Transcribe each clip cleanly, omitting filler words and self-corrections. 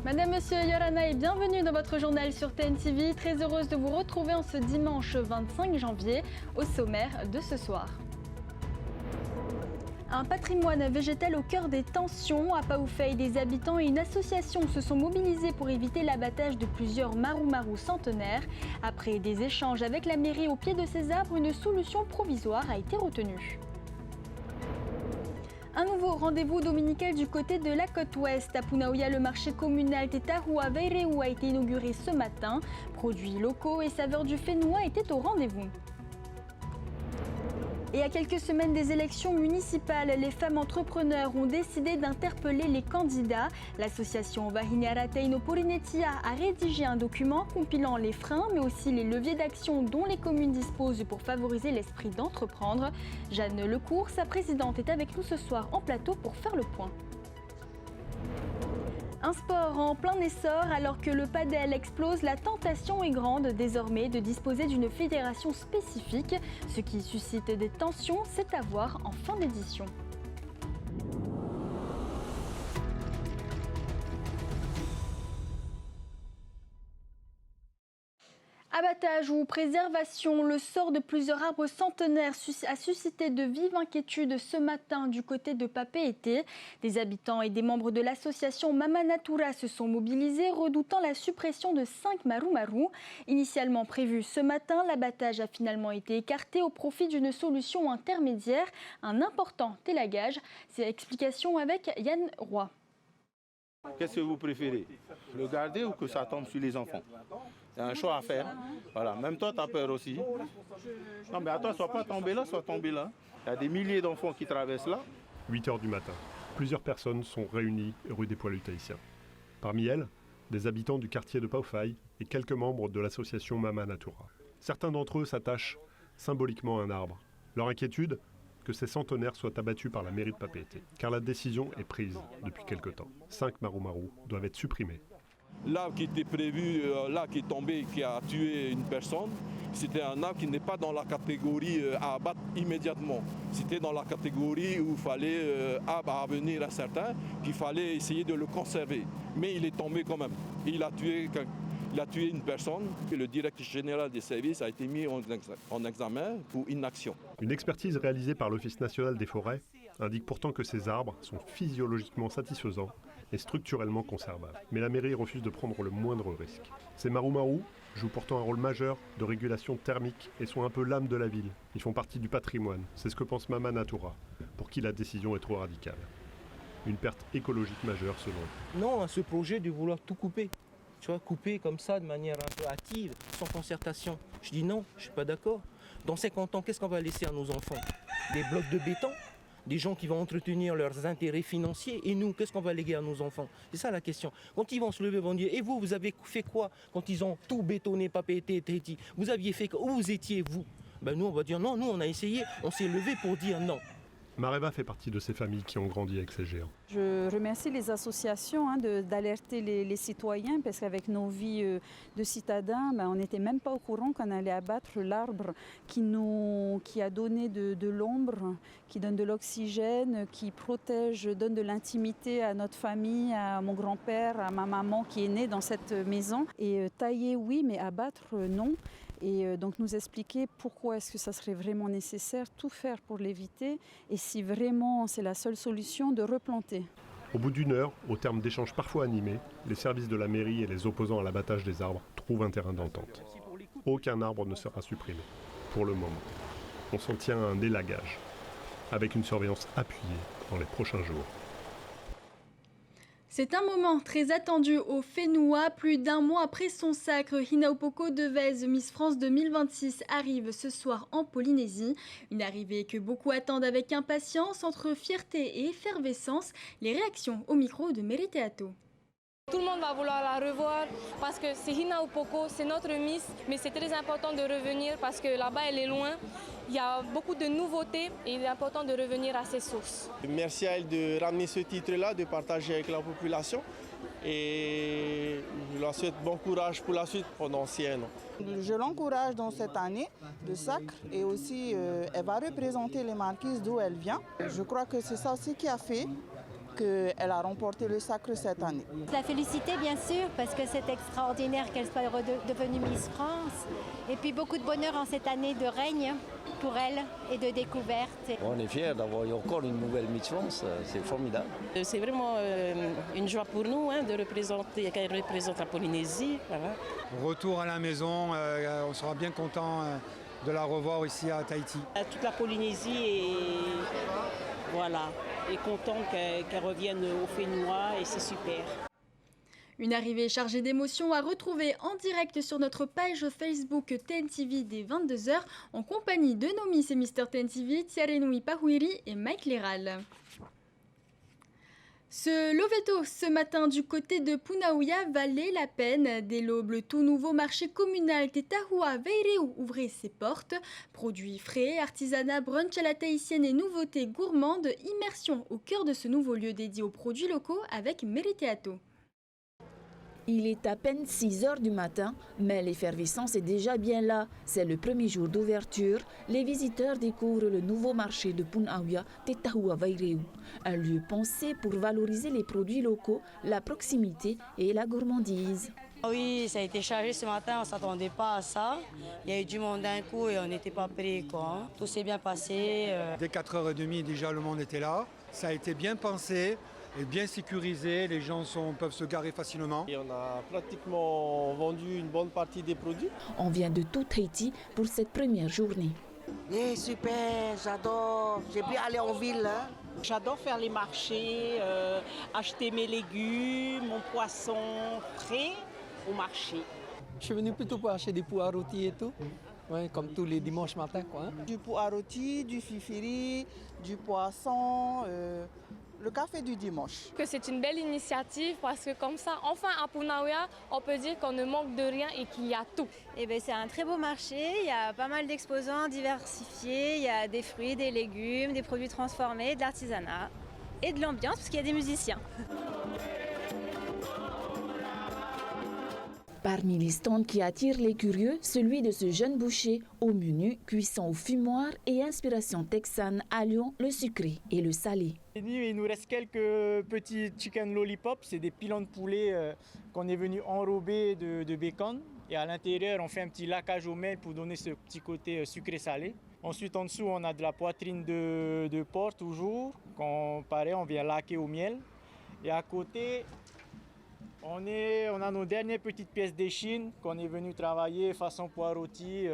Madame, Monsieur, Yorana et bienvenue dans votre journal sur TNTV. Très heureuse de vous retrouver en ce dimanche 25 janvier au sommaire de ce soir. Un patrimoine végétal au cœur des tensions. À Paoufei, des habitants et une association se sont mobilisés pour éviter l'abattage de plusieurs marou-marou centenaires. Après des échanges avec la mairie au pied de ces arbres, une solution provisoire a été retenue. Un nouveau rendez-vous dominical du côté de la côte ouest. À Punaoya, le marché communal Tetarua Veireu a été inauguré ce matin. Produits locaux et saveurs du Fénois étaient au rendez-vous. Et à quelques semaines des élections municipales, les femmes entrepreneurs ont décidé d'interpeller les candidats. L'association Vahinarateino Porinetia a rédigé un document compilant les freins, mais aussi les leviers d'action dont les communes disposent pour favoriser l'esprit d'entreprendre. Jeanne Lecourt, sa présidente, est avec nous ce soir en plateau pour faire le point. Un sport en plein essor, alors que le padel explose, la tentation est grande désormais de disposer d'une fédération spécifique. Ce qui suscite des tensions, c'est à voir en fin d'édition. Abattage ou préservation, le sort de plusieurs arbres centenaires a suscité de vives inquiétudes ce matin du côté de Papeete. Des habitants et des membres de l'association Mama Natura se sont mobilisés, redoutant la suppression de 5 marou-marou. Initialement prévu ce matin, l'abattage a finalement été écarté au profit d'une solution intermédiaire, un important élagage. C'est l'explication avec Yann Roy. Qu'est-ce que vous préférez? Le garder ou que ça tombe sur les enfants? C'est un choix à faire. Voilà. Même toi, tu as peur aussi. Non, mais attends, sois pas tombé là, sois tombé là. Il y a des milliers d'enfants qui traversent là. 8h du matin. Plusieurs personnes sont réunies rue des Poilus Tahitiens. Parmi elles, des habitants du quartier de Paoufei et quelques membres de l'association Mama Natura. Certains d'entre eux s'attachent symboliquement à un arbre. Leur inquiétude, que ces centenaires soient abattus par la mairie de Papeete, car la décision est prise depuis quelque temps. 5 marou-marou doivent être supprimés. L'arbre qui était prévu, là qui est tombé, qui a tué une personne, c'était un arbre qui n'est pas dans la catégorie à abattre immédiatement. C'était dans la catégorie où il fallait arbre à venir à certains, qu'il fallait essayer de le conserver. Mais il est tombé quand même. Il a tué une personne et le directeur général des services a été mis en examen pour inaction. Une expertise réalisée par l'Office national des forêts indique pourtant que ces arbres sont physiologiquement satisfaisants et structurellement conservables. Mais la mairie refuse de prendre le moindre risque. Ces marou-marou jouent pourtant un rôle majeur de régulation thermique et sont un peu l'âme de la ville. Ils font partie du patrimoine, c'est ce que pense Mama Natura, pour qui la décision est trop radicale. Une perte écologique majeure selon eux. Non, à ce projet de vouloir tout couper. Tu vois, couper comme ça de manière un peu hâtive, sans concertation. Je dis non, je ne suis pas d'accord. Dans 50 ans, qu'est-ce qu'on va laisser à nos enfants? Des blocs de béton? Des gens qui vont entretenir leurs intérêts financiers? Et nous, qu'est-ce qu'on va léguer à nos enfants? C'est ça la question. Quand ils vont se lever, ils vont dire, et vous avez fait quoi quand ils ont tout bétonné, Papeete, Tahiti? Vous aviez fait quoi? Où vous étiez, vous? Ben nous, on va dire non, nous, on a essayé, on s'est levé pour dire non. Mareva fait partie de ces familles qui ont grandi avec ces géants. Je remercie les associations d'alerter les citoyens parce qu'avec nos vies de citadins, on n'était même pas au courant qu'on allait abattre l'arbre qui a donné de l'ombre, qui donne de l'oxygène, qui protège, donne de l'intimité à notre famille, à mon grand-père, à ma maman qui est née dans cette maison. Et tailler, oui, mais abattre, non. Et donc nous expliquer pourquoi est-ce que ça serait vraiment nécessaire, tout faire pour l'éviter et si vraiment c'est la seule solution, de replanter. Au bout d'une heure, au terme d'échanges parfois animés, les services de la mairie et les opposants à l'abattage des arbres trouvent un terrain d'entente. Aucun arbre ne sera supprimé, pour le moment. On s'en tient à un élagage, avec une surveillance appuyée dans les prochains jours. C'est un moment très attendu au Fénois. Plus d'un mois après son sacre, Hinaupoko Devez, Miss France 2026, arrive ce soir en Polynésie. Une arrivée que beaucoup attendent avec impatience, entre fierté et effervescence. Les réactions au micro de Meriteato. Tout le monde va vouloir la revoir parce que c'est Hinaupoko, c'est notre Miss, mais c'est très important de revenir parce que là-bas elle est loin. Il y a beaucoup de nouveautés et il est important de revenir à ses sources. Merci à elle de ramener ce titre-là, de partager avec la population. Et je leur souhaite bon courage pour la suite pendant 6 ans. Je l'encourage dans cette année de sacre et aussi elle va représenter les marquises d'où elle vient. Je crois que c'est ça aussi qui a fait qu'elle a remporté le sacre cette année. La féliciter bien sûr parce que c'est extraordinaire qu'elle soit devenue Miss France. Et puis beaucoup de bonheur en cette année de règne pour elle et de découverte. On est fiers d'avoir encore une nouvelle Miss France, c'est formidable. C'est vraiment une joie pour nous de représenter, qu'elle représente la Polynésie. Voilà. Retour à la maison, on sera bien content de la revoir ici à Tahiti. Toute la Polynésie est contente qu'elle revienne au Fénois et c'est super. Une arrivée chargée d'émotions à retrouver en direct sur notre page Facebook TNTV dès 22h en compagnie de nos Miss et Mister TNTV, Tiarenui Pahuiri et Mike Leral. Ce Loveto ce matin du côté de Punaouia valait la peine. Dès l'aube, le tout nouveau marché communal Tetahua Veireu ouvrait ses portes. Produits frais, artisanat, brunch à la tahitienne et nouveautés gourmandes, immersion au cœur de ce nouveau lieu dédié aux produits locaux avec Meriteato. Il est à peine 6 heures du matin, mais l'effervescence est déjà bien là. C'est le premier jour d'ouverture. Les visiteurs découvrent le nouveau marché de Punaouia, Tetahua Veireu, un lieu pensé pour valoriser les produits locaux, la proximité et la gourmandise. Oui, ça a été chargé ce matin, on ne s'attendait pas à ça. Il y a eu du monde d'un coup et on n'était pas prêts. Tout s'est bien passé. Dès 4h30, déjà le monde était là. Ça a été bien pensé. Et bien sécurisé, les gens peuvent se garer facilement. Et on a pratiquement vendu une bonne partie des produits. On vient de tout Tahiti pour cette première journée. Super, j'adore. J'ai pu aller en ville. J'adore faire les marchés, acheter mes légumes, mon poisson frais au marché. Je suis venu plutôt pour acheter des pois rôtis et tout. Ouais, comme tous les dimanches matins. Du pois rôti, du fifiri, du poisson. Le café du dimanche. Que c'est une belle initiative parce que comme ça, enfin à Punaouia, on peut dire qu'on ne manque de rien et qu'il y a tout. Et c'est un très beau marché, il y a pas mal d'exposants diversifiés, il y a des fruits, des légumes, des produits transformés, de l'artisanat et de l'ambiance parce qu'il y a des musiciens. Parmi les stands qui attirent les curieux, celui de ce jeune boucher au menu, cuisson au fumoir et inspiration texane alliant le sucré et le salé. Il nous reste quelques petits chicken lollipop, c'est des pilons de poulet qu'on est venu enrober de bacon. Et à l'intérieur, on fait un petit laquage au miel pour donner ce petit côté sucré-salé. Ensuite, en dessous, on a de la poitrine de porc toujours. On vient laquer au miel. Et à côté, on a nos dernières petites pièces d'échine qu'on est venu travailler façon pois rôti,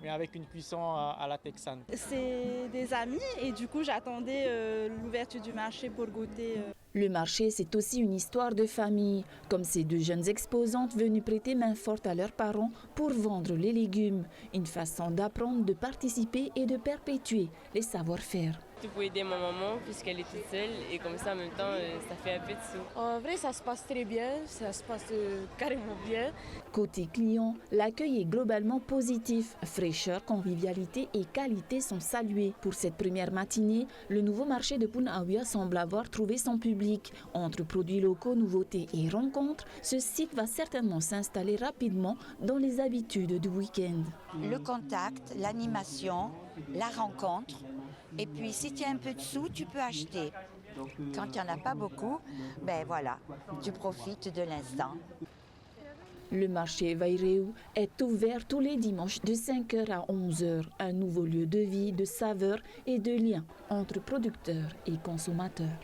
mais avec une cuisson à la texane. C'est des amis et du coup j'attendais l'ouverture du marché pour goûter. Le marché, c'est aussi une histoire de famille, comme ces deux jeunes exposantes venues prêter main forte à leurs parents pour vendre les légumes. Une façon d'apprendre, de participer et de perpétuer les savoir-faire. Tout pour aider ma maman puisqu'elle est toute seule et comme ça en même temps ça fait un peu de sous. En vrai ça se passe très bien, ça se passe carrément bien. Côté client, l'accueil est globalement positif. Fraîcheur, convivialité et qualité sont salués. Pour cette première matinée, le nouveau marché de Punaouia semble avoir trouvé son public. Entre produits locaux, nouveautés et rencontres, ce site va certainement s'installer rapidement dans les habitudes du week-end. Le contact, l'animation, la rencontre. Et puis, si tu as un peu de sous, tu peux acheter. Quand il n'y en a pas beaucoup, tu profites de l'instant. Le marché Veireu est ouvert tous les dimanches de 5h à 11h. Un nouveau lieu de vie, de saveurs et de liens entre producteurs et consommateurs.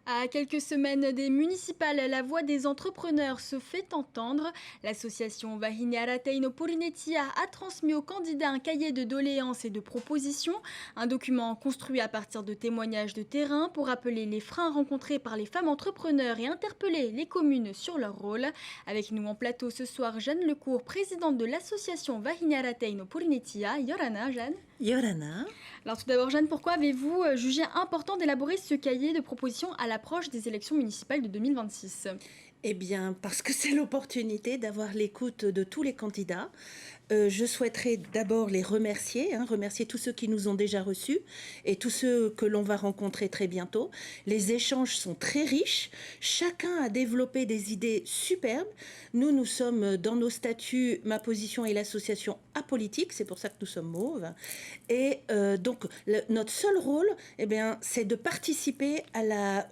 À quelques semaines des municipales, la voix des entrepreneurs se fait entendre. L'association Vahiniarateino Purinetia a transmis aux candidats un cahier de doléances et de propositions, un document construit à partir de témoignages de terrain pour rappeler les freins rencontrés par les femmes entrepreneurs et interpeller les communes sur leur rôle. Avec nous en plateau ce soir, Jeanne Lecourt, présidente de l'association Vahiniarateino Purinetia. Yorana, Jeanne. Yorana. Alors tout d'abord, Jeanne, pourquoi avez-vous jugé important d'élaborer ce cahier de propositions à l'approche des élections municipales de 2026 ? Eh bien, parce que c'est l'opportunité d'avoir l'écoute de tous les candidats, Je souhaiterais d'abord les remercier, remercier tous ceux qui nous ont déjà reçus et tous ceux que l'on va rencontrer très bientôt. Les échanges sont très riches. Chacun a développé des idées superbes. Nous sommes dans nos statuts, ma position est l'association apolitique, c'est pour ça que nous sommes mauves. Et donc, notre seul rôle, c'est de participer à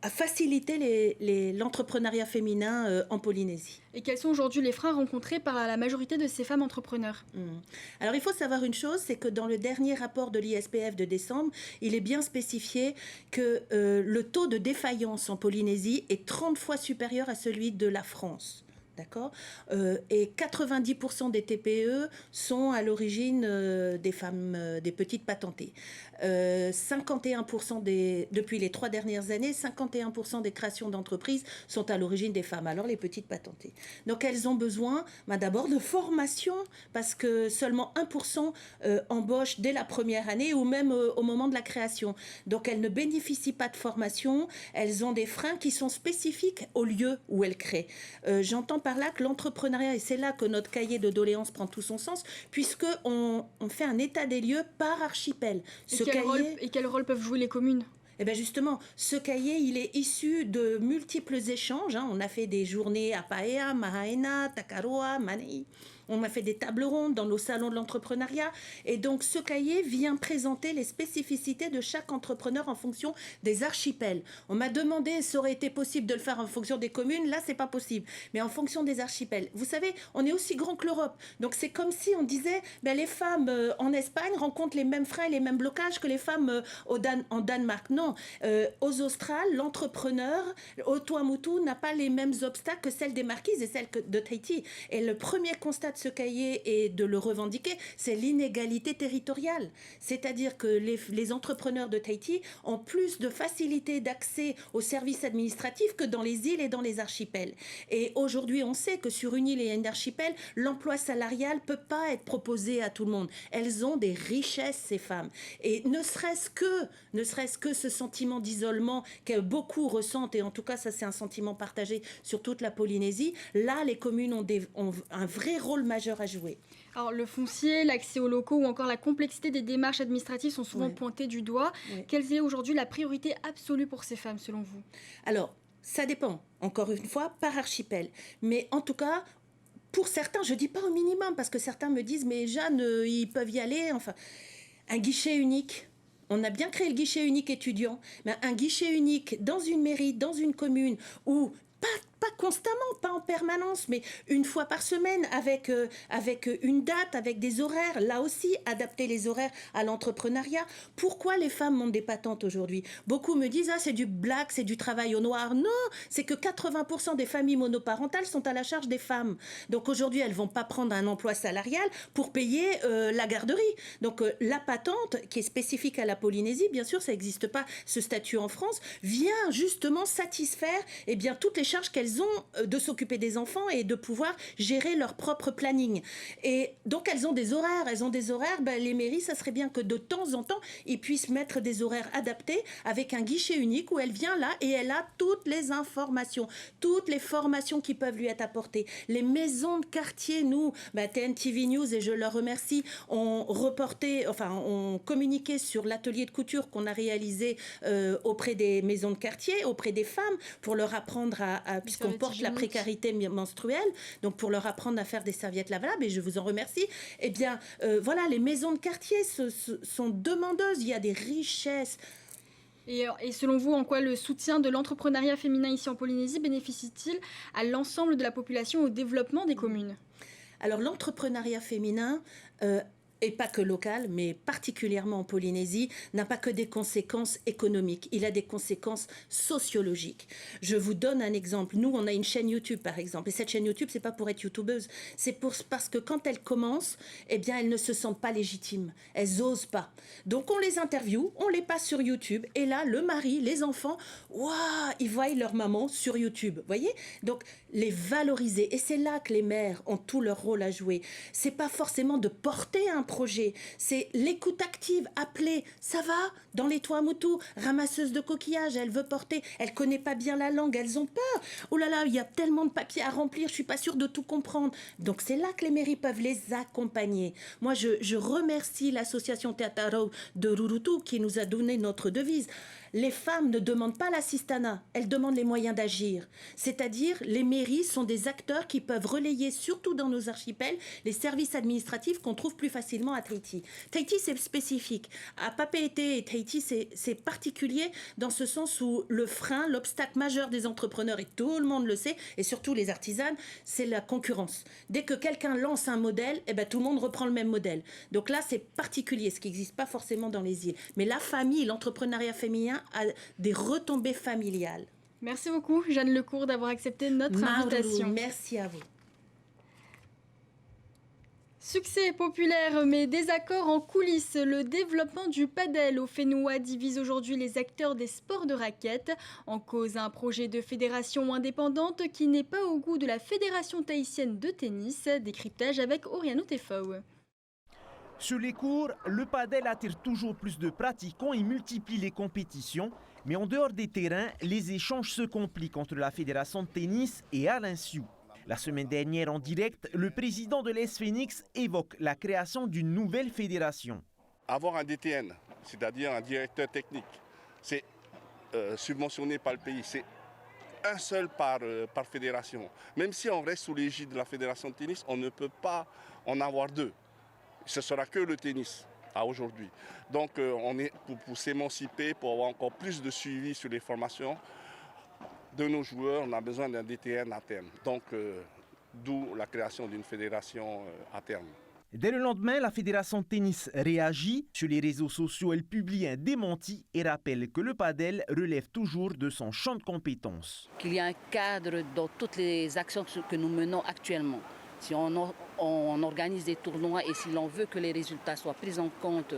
à faciliter l'entrepreneuriat féminin en Polynésie. Et quels sont aujourd'hui les freins rencontrés par la majorité de ces femmes entrepreneurs ? Alors il faut savoir une chose, c'est que dans le dernier rapport de l'ISPF de décembre, il est bien spécifié que le taux de défaillance en Polynésie est 30 fois supérieur à celui de la France. D'accord, et 90% des TPE sont à l'origine des femmes, des petites patentées. 51% depuis les 3 dernières années, 51% des créations d'entreprises sont à l'origine des femmes, alors les petites patentées. Donc elles ont besoin d'abord de formation, parce que seulement 1% embauchent dès la première année ou même au moment de la création. Donc elles ne bénéficient pas de formation, elles ont des freins qui sont spécifiques au lieu où elles créent. J'entends par là que l'entrepreneuriat, et c'est là que notre cahier de doléances prend tout son sens, puisqu'on fait un état des lieux par archipel. Quel rôle peuvent jouer les communes ? Eh bien justement, ce cahier, il est issu de multiples échanges. On a fait des journées à Paea, Mahaena, Takaroa, Manei. On a fait des tables rondes dans nos salons de l'entrepreneuriat. Et donc, ce cahier vient présenter les spécificités de chaque entrepreneur en fonction des archipels. On m'a demandé si ça aurait été possible de le faire en fonction des communes. Là, c'est pas possible. Mais en fonction des archipels. Vous savez, on est aussi grand que l'Europe. Donc, c'est comme si on disait, les femmes en Espagne rencontrent les mêmes freins et les mêmes blocages que les femmes en Danemark. Non. Aux Australes, l'entrepreneur, au Tuamotu, n'a pas les mêmes obstacles que celles des Marquises et celles de Tahiti. Et le premier constat de ce cahier et de le revendiquer, c'est l'inégalité territoriale. C'est-à-dire que les entrepreneurs de Tahiti ont plus de facilité d'accès aux services administratifs que dans les îles et dans les archipels. Et aujourd'hui, on sait que sur une île et un archipel, l'emploi salarial ne peut pas être proposé à tout le monde. Elles ont des richesses, ces femmes. Et ne serait-ce que ce sentiment d'isolement que beaucoup ressentent, et en tout cas, ça c'est un sentiment partagé sur toute la Polynésie, là, les communes ont un vrai rôle majeur à jouer. Alors, le foncier, l'accès aux locaux ou encore la complexité des démarches administratives sont souvent pointées du doigt. Quelle est aujourd'hui la priorité absolue pour ces femmes, selon vous ? Alors, ça dépend, encore une fois, par archipel. Mais en tout cas, pour certains, je ne dis pas au minimum, parce que certains me disent, mais Jeanne, ils peuvent y aller. Enfin, un guichet unique. On a bien créé le guichet unique étudiant, mais un guichet unique dans une mairie, dans une commune, où pas constamment, pas en permanence, mais une fois par semaine avec une date, avec des horaires. Là aussi, adapter les horaires à l'entrepreneuriat. Pourquoi les femmes montent des patentes aujourd'hui ? Beaucoup me disent, c'est du black, c'est du travail au noir. Non, c'est que 80% des familles monoparentales sont à la charge des femmes. Donc aujourd'hui, elles ne vont pas prendre un emploi salarial pour payer la garderie. Donc la patente, qui est spécifique à la Polynésie, bien sûr, ça n'existe pas, ce statut en France, vient justement satisfaire toutes les charges qu'elles ont de s'occuper des enfants et de pouvoir gérer leur propre planning. Et donc elles ont des horaires. Les mairies, ça serait bien que de temps en temps, ils puissent mettre des horaires adaptés avec un guichet unique où elle vient là et elle a toutes les informations, toutes les formations qui peuvent lui être apportées. Les maisons de quartier, nous, TNTV News, et je leur remercie, ont communiqué sur l'atelier de couture qu'on a réalisé auprès des maisons de quartier, auprès des femmes, pour leur apprendre puisqu'on porte la précarité menstruelle, donc pour leur apprendre à faire des serviettes lavables, et je vous en remercie. Les maisons de quartier sont demandeuses, il y a des richesses. Et selon vous, en quoi le soutien de l'entrepreneuriat féminin ici en Polynésie bénéficie-t-il à l'ensemble de la population, au développement des communes ? Alors l'entrepreneuriat féminin, et pas que local, mais particulièrement en Polynésie, n'a pas que des conséquences économiques, il a des conséquences sociologiques. Je vous donne un exemple. Nous, on a une chaîne YouTube, par exemple, et cette chaîne YouTube, c'est pas pour être youtubeuse, c'est parce que quand elles commencent, elles ne se sentent pas légitimes, elles osent pas. Donc on les interviewe, on les passe sur YouTube, et là, le mari, les enfants, ils voient leur maman sur YouTube, voyez ? Donc les valoriser, et c'est là que les mères ont tout leur rôle à jouer. C'est pas forcément de porter un projet. C'est l'écoute active, appeler, ça va, dans les Tuamotu, ramasseuse de coquillages, elle veut porter, elle connaît pas bien la langue, elles ont peur. Oh là là, il y a tellement de papiers à remplir, je suis pas sûre de tout comprendre. Donc c'est là que les mairies peuvent les accompagner. Moi, je remercie l'association Teataro de Rurutu qui nous a donné notre devise. Les femmes ne demandent pas l'assistanat, elles demandent les moyens d'agir. C'est-à-dire, les mairies sont des acteurs qui peuvent relayer, surtout dans nos archipels, les services administratifs qu'on trouve plus facilement à Tahiti. Tahiti, c'est spécifique. À Papeete et Tahiti, c'est particulier dans ce sens où le frein, l'obstacle majeur des entrepreneurs, et tout le monde le sait, et surtout les artisanes, c'est la concurrence. Dès que quelqu'un lance un modèle, eh ben, tout le monde reprend le même modèle. Donc là, c'est particulier, ce qui n'existe pas forcément dans les îles. Mais la famille, l'entrepreneuriat féminin a des retombées familiales. Merci beaucoup, Jeanne Lecourt, d'avoir accepté notre invitation. Merci à vous. Succès populaire, mais désaccords en coulisses. Le développement du padel au Fénois divise aujourd'hui les acteurs des sports de raquettes. En cause, un projet de fédération indépendante qui n'est pas au goût de la Fédération tahitienne de tennis. Décryptage avec Oriano Tefao. Sur les cours, le padel attire toujours plus de pratiquants et multiplie les compétitions. Mais en dehors des terrains, les échanges se compliquent entre la Fédération de tennis et Alain Sioux. La semaine dernière, en direct, le président de l'AS Phoenix évoque la création d'une nouvelle fédération. Avoir un DTN, c'est-à-dire un directeur technique, c'est subventionné par le pays. C'est un seul par fédération. Même si on reste sous l'égide de la Fédération de tennis, on ne peut pas en avoir deux. Ce sera que le tennis à aujourd'hui. Donc on est pour s'émanciper, pour avoir encore plus de suivi sur les formations de nos joueurs, on a besoin d'un DTN à terme. Donc d'où la création d'une fédération à terme. Dès le lendemain, la Fédération de tennis réagit. Sur les réseaux sociaux, elle publie un démenti et rappelle que le padel relève toujours de son champ de compétences. Qu'il y a un cadre dans toutes les actions que nous menons actuellement. Si on organise des tournois et si l'on veut que les résultats soient pris en compte,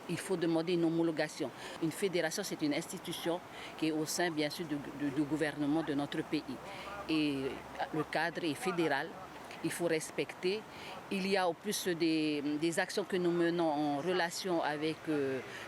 il faut demander une homologation. Une fédération, c'est une institution qui est au sein, bien sûr, du gouvernement de notre pays. Et le cadre est fédéral, il faut respecter. Il y a au plus des actions que nous menons en relation avec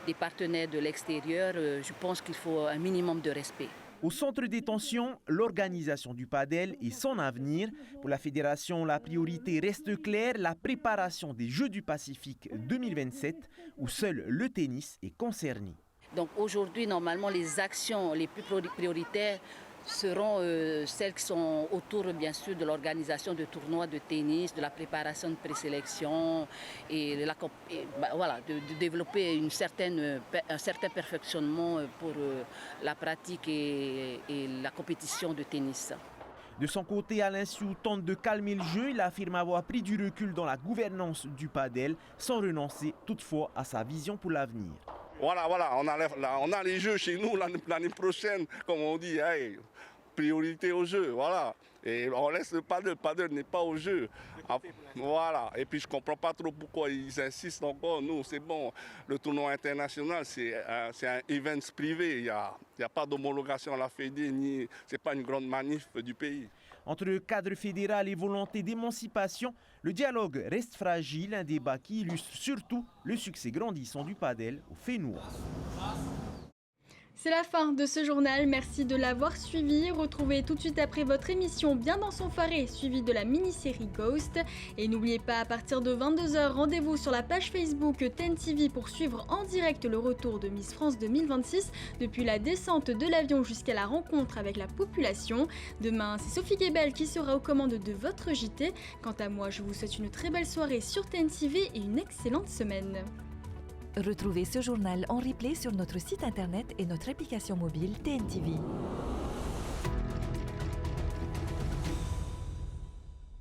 des partenaires de l'extérieur. Je pense qu'il faut un minimum de respect. Au centre des tensions, l'organisation du padel et son avenir. Pour la fédération, la priorité reste claire, la préparation des Jeux du Pacifique 2027, où seul le tennis est concerné. Donc aujourd'hui, normalement, les actions les plus prioritaires seront celles qui sont autour, bien sûr, de l'organisation de tournois de tennis, de la préparation de présélection et voilà, de développer un certain perfectionnement pour la pratique et la compétition de tennis. De son côté, Alain Sioux tente de calmer le jeu. Il affirme avoir pris du recul dans la gouvernance du padel, sans renoncer toutefois à sa vision pour l'avenir. Voilà, on a les jeux chez nous l'année prochaine, comme on dit, hey, priorité au jeu, voilà. Et on laisse le padel n'est pas au jeu. Voilà, et puis je ne comprends pas trop pourquoi ils insistent encore. Nous, c'est bon, le tournoi international, c'est un event privé, il n'y a pas d'homologation à la Fédé, ce n'est pas une grande manif du pays. Entre cadre fédéral et volonté d'émancipation, le dialogue reste fragile, un débat qui illustre surtout le succès grandissant du padel au Fénois. C'est la fin de ce journal, merci de l'avoir suivi. Retrouvez tout de suite après votre émission Bien dans son faré, suivie de la mini-série Ghost. Et n'oubliez pas, à partir de 22h, rendez-vous sur la page Facebook TenTV pour suivre en direct le retour de Miss France 2026, depuis la descente de l'avion jusqu'à la rencontre avec la population. Demain, c'est Sophie Guébel qui sera aux commandes de votre JT. Quant à moi, je vous souhaite une très belle soirée sur TenTV et une excellente semaine. Retrouvez ce journal en replay sur notre site internet et notre application mobile TNTV.